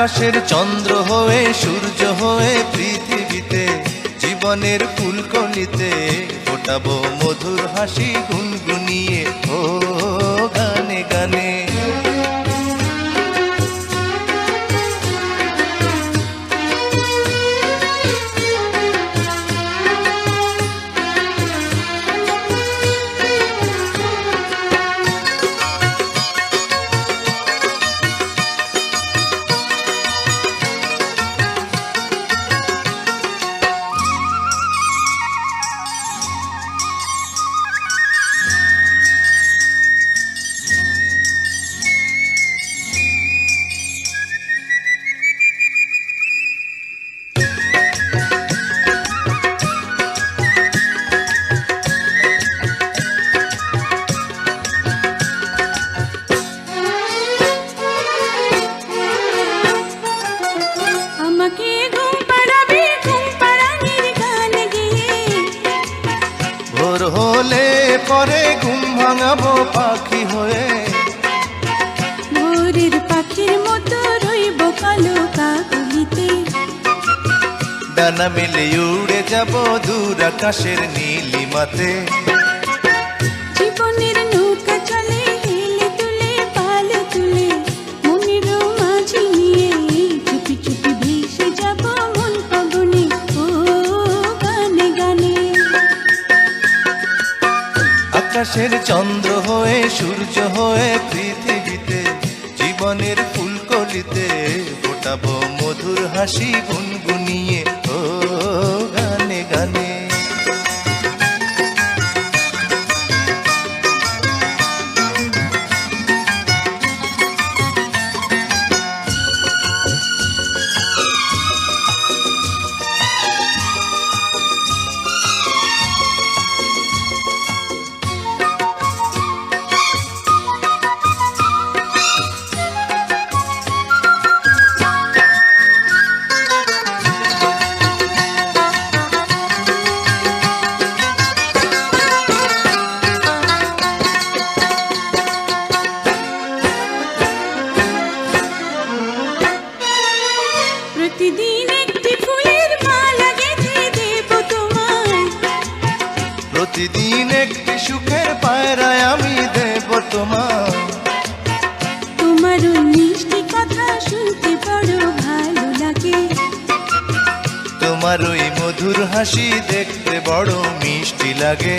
আকাশের চন্দ্র হয়ে সূর্য হয়ে পৃথিবীতে জীবনের ফুলকলিতে ফোটাবো মধুর হাসি গুনগুনিয়ে ও গানে গানে। ভোর হলে পরে ঘুম ভাঙাবো পাখি হয়ে, ভোরের পাখির মতো রইব কালো কাকলিতে। ডানা মেলে উড়ে যাব দূর আকাশের নীলিমাতে। জীবনের নৌকা চলে হেলে তুলে পাল তুলে, মনের মাঝি নিয়ে চুপি চুপি ভেসে যাব মন ফাগুনে ও গানে গানে। আকাশের চন্দ্র হয়ে সূর্য হয়ে পৃথিবীতে জীবনের ফুলকলিতে ফোটাবো মধুর হাসি গুনগুনিয়ে ও গানে গানে। প্রতিদিন একটি ফুলের মালা গেঁথে দেব তোমায়, প্রতিদিন একটি সুখের পায়রায় আমি দেব তোমার। তোমার মিষ্টি কথা শুনতে বড় ভালো লাগে, তোমার ওই মধুর হাসি দেখতে বড় মিষ্টি লাগে।